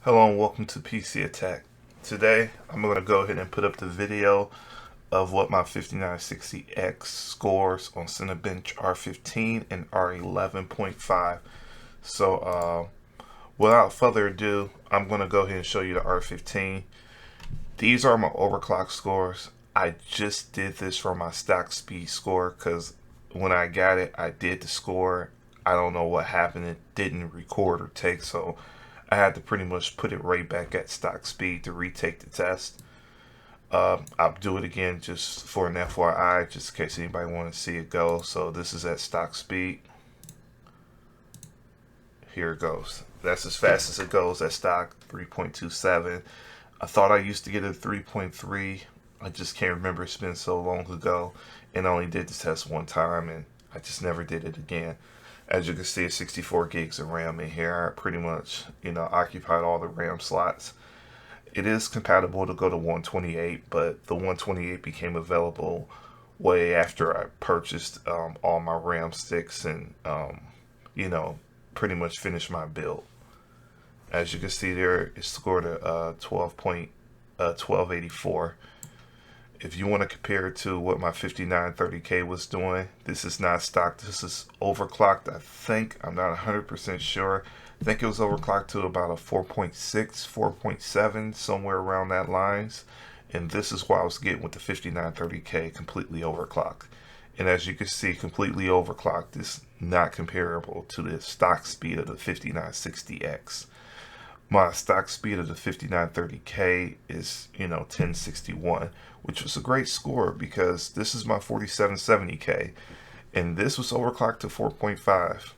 Hello and welcome to PC Attack. Today I'm going to go ahead and put up the video of what my 5960X scores on Cinebench r15 and r11.5. So without further ado, I'm going to go ahead and show you the r15. These are my overclock scores. I just did this for my stock speed score because when I got it, I did the score. I don't know what happened. It didn't record or take, so I had to pretty much put it right back at stock speed to retake the test. I'll do it again just for an FYI, just in case anybody want to see it go. So this is at stock speed. Here it goes. That's as fast as it goes at stock, 3.27. I thought I used to get a 3.3. I just can't remember. It's been so long ago, and I only did the test one time, and I just never did it again. As you can see, it's 64 gigs of RAM in here. I pretty much, occupied all the RAM slots. It is compatible to go to 128, but the 128 became available way after I purchased all my RAM sticks and, pretty much finished my build. As you can see there, it scored a 1284. If you want to compare it to what my 5930K was doing, this is not stock. This is overclocked, I think. I'm not 100% sure. I think it was overclocked to about a 4.6, 4.7, somewhere around that lines. And this is what I was getting with the 5930K, completely overclocked. And as you can see, completely overclocked is not comparable to the stock speed of the 5960X. My stock speed of the 5930K is, 1061, which was a great score because this is my 4770K, and this was overclocked to 4.5,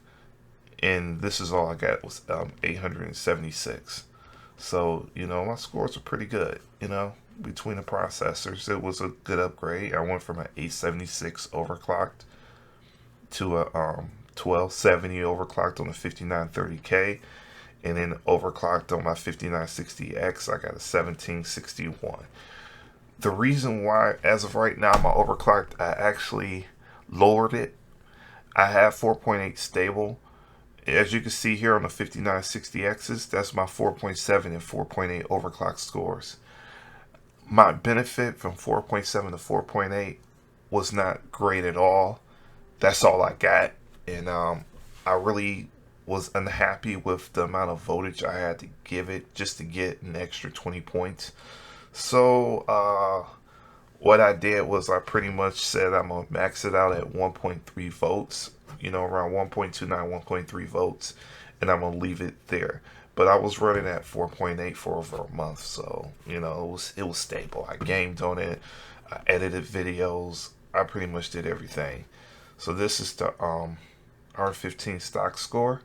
and this is all I got was 876. So, my scores are pretty good, between the processors. It was a good upgrade. I went from an 876 overclocked to a 1270 overclocked on the 5930K. And then overclocked on my 5960X, I got a 1761. The reason why, as of right now, my overclocked, I actually lowered it. I have 4.8 stable. As you can see here on the 5960Xs, that's my 4.7 and 4.8 overclock scores. My benefit from 4.7 to 4.8 was not great at all. That's all I got. And I really was unhappy with the amount of voltage I had to give it just to get an extra 20 points. So what I did was I pretty much said I'm going to max it out at 1.3 volts, around 1.29, 1.3 volts, and I'm going to leave it there. But I was running at 4.8 for over a month, so, it was stable. I gamed on it, I edited videos, I pretty much did everything. So this is the R15 stock score.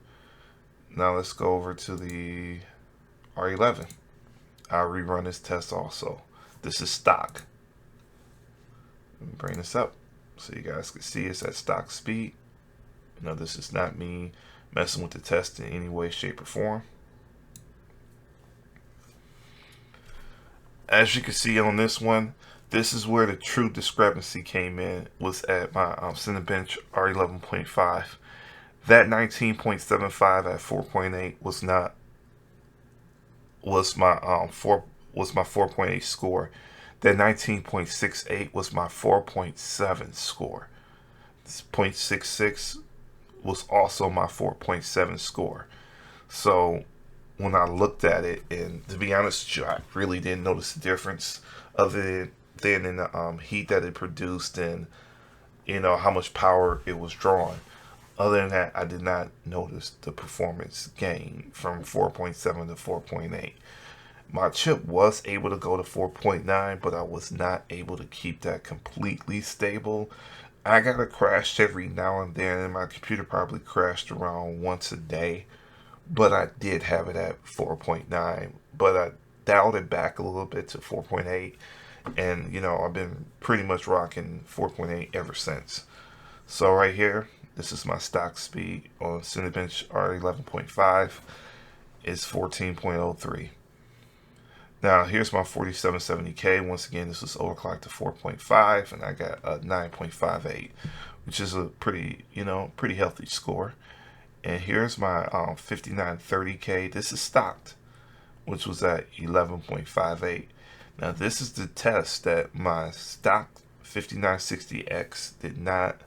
Now let's go over to the R11. I'll rerun this test also. This is stock. Let me bring this up so you guys can see it's at stock speed. This is not me messing with the test in any way, shape, or form. As you can see on this one, this is where the true discrepancy came in, was at my Cinebench R11.5. That 19.75 at 4.8 was my 4.8 score. That 19.68 was my 4.7 score. This 0.66 was also my 4.7 score. So when I looked at it, and to be honest with you, I really didn't notice the difference other than in the heat that it produced and how much power it was drawing. Other than that, I did not notice the performance gain from 4.7 to 4.8. My chip was able to go to 4.9, but I was not able to keep that completely stable. I got a crash every now and then, and my computer probably crashed around once a day. But I did have it at 4.9, but I dialed it back a little bit to 4.8, and I've been pretty much rocking 4.8 ever since. So right here, this is my stock speed on Cinebench R11.5. It's 14.03. Now here's my 4770K. Once again, this was overclocked to 4.5, and I got a 9.58, which is a pretty healthy score. And here's my 5930K. This is stocked which was at 11.58. Now this is the test that my stock 5960X did not,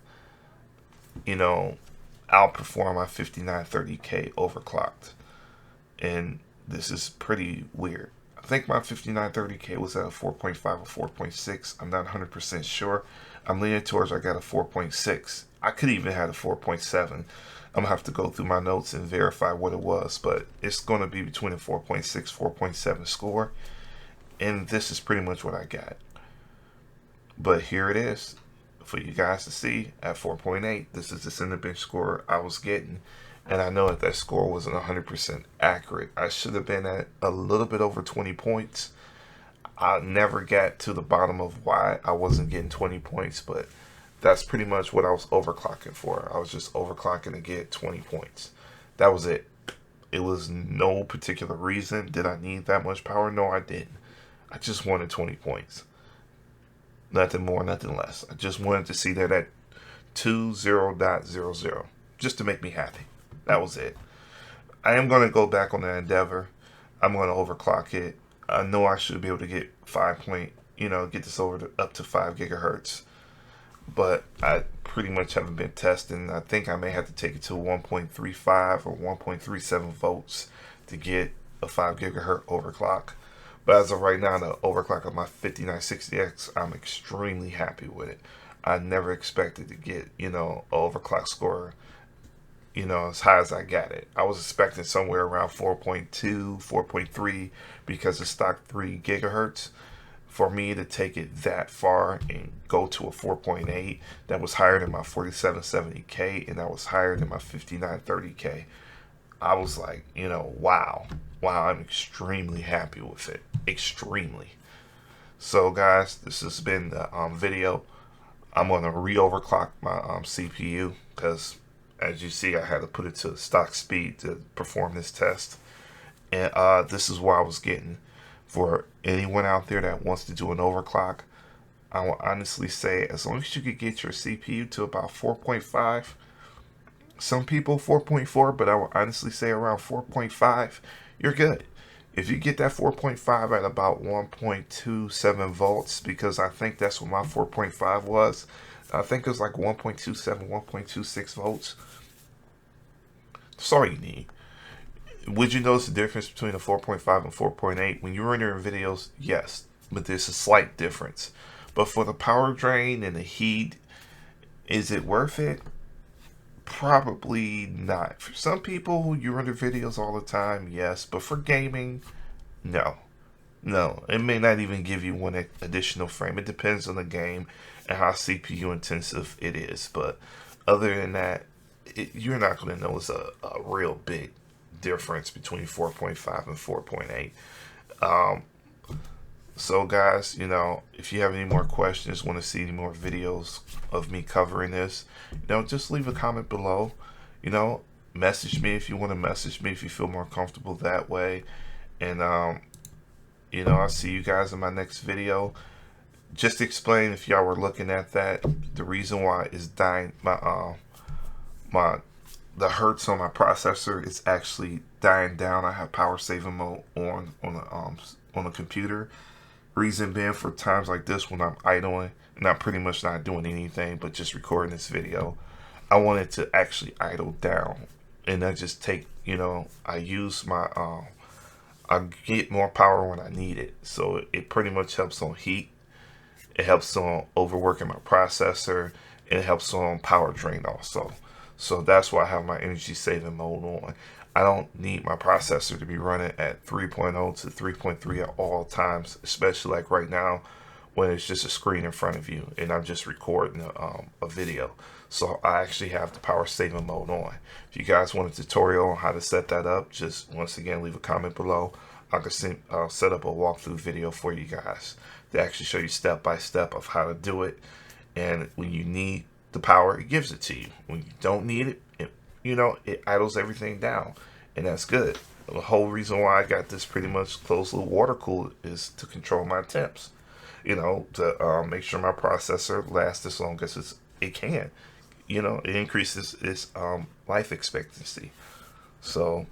outperform my 5930K overclocked. And this is pretty weird. I think my 5930K was at a 4.5 or 4.6. I'm not 100% sure. I'm leaning towards I got a 4.6. I could even have a 4.7. I'm going to have to go through my notes and verify what it was, but it's going to be between a 4.6, 4.7 score. And this is pretty much what I got. But here it is for you guys to see at 4.8. This is the cinebench score I was getting. And I know that score wasn't 100% accurate. I should have been at a little bit over 20 points. I never got to the bottom of why I wasn't getting 20 points, but that's pretty much what I was overclocking for. I was just overclocking to get 20 points. That was it. It was no particular reason. Did I need that much power? No, I didn't. I just wanted 20 points. Nothing more, nothing less. I just wanted to see that at 20.00, just to make me happy. That was it. I am going to go back on the endeavor. I'm going to overclock it. I know I should be able to get get this up to 5 gigahertz. But I pretty much haven't been testing. I think I may have to take it to 1.35 or 1.37 volts to get a 5 gigahertz overclock. But as of right now, the overclock of my 5960X, I'm extremely happy with it. I never expected to get, an overclock score, as high as I got it. I was expecting somewhere around 4.2, 4.3 because of stock 3 gigahertz. For me to take it that far and go to a 4.8, that was higher than my 4770K and that was higher than my 5930K. I was like, wow, I'm extremely happy with it. Extremely. So guys, this has been the video. I'm going to re-overclock my CPU because as you see, I had to put it to stock speed to perform this test. And this is what I was getting. For anyone out there that wants to do an overclock, I will honestly say as long as you could get your CPU to about 4.5, some people 4.4, but I will honestly say around 4.5, you're good. If you get that 4.5 at about 1.27 volts, because I think that's what my 4.5 was. I think it was like 1.27, 1.26 volts. That's all you need. Would you notice the difference between a 4.5 and 4.8? When you're rendering videos, yes, but there's a slight difference. But for the power drain and the heat, is it worth it? Probably not. For some people who you render videos all the time, yes. But for gaming, no. No, it may not even give you one additional frame. It depends on the game and how CPU intensive it is. But other than that, you're not going to notice a real big difference between 4.5 and 4.8. So guys, if you have any more questions, want to see any more videos of me covering this, just leave a comment below. Message me if you want to message me if you feel more comfortable that way. And I'll see you guys in my next video. Just to explain, if y'all were looking at that, the reason why it's dying, the hertz on my processor is actually dying down. I have power saving mode on the computer. Reason being, for times like this when I'm idling and I'm pretty much not doing anything but just recording this video, I want it to actually idle down, and I just take, I use my I get more power when I need it. So it pretty much helps on heat. It helps on overworking my processor, and it helps on power drain also. So that's why I have my energy saving mode on. I don't need my processor to be running at 3.0 to 3.3 at all times, especially like right now when it's just a screen in front of you and I'm just recording a video. So I actually have the power saving mode on. If you guys want a tutorial on how to set that up, just once again leave a comment below. I can set up a walkthrough video for you guys to actually show you step by step of how to do it. And when you need the power, it gives it to you. When you don't need it, it idles everything down, and that's good. The whole reason why I got this pretty much closed loop water cooled is to control my temps, to make sure my processor lasts as long as it can. It increases its life expectancy. So,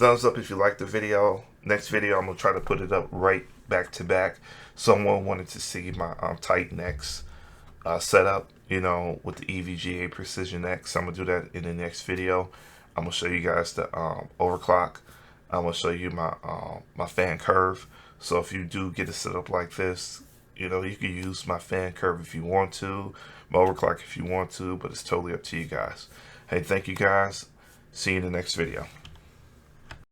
Thumbs up if you like the video. Next video, I'm going to try to put it up right back to back. Someone wanted to see my Titan X setup, you know, with the EVGA Precision X. I'm going to do that in the next video. I'm going to show you guys the overclock. I'm going to show you my my fan curve. So if you do get a setup like this, you know, you can use my fan curve if you want to, my overclock if you want to, but it's totally up to you guys. Hey, thank you guys. See you in the next video.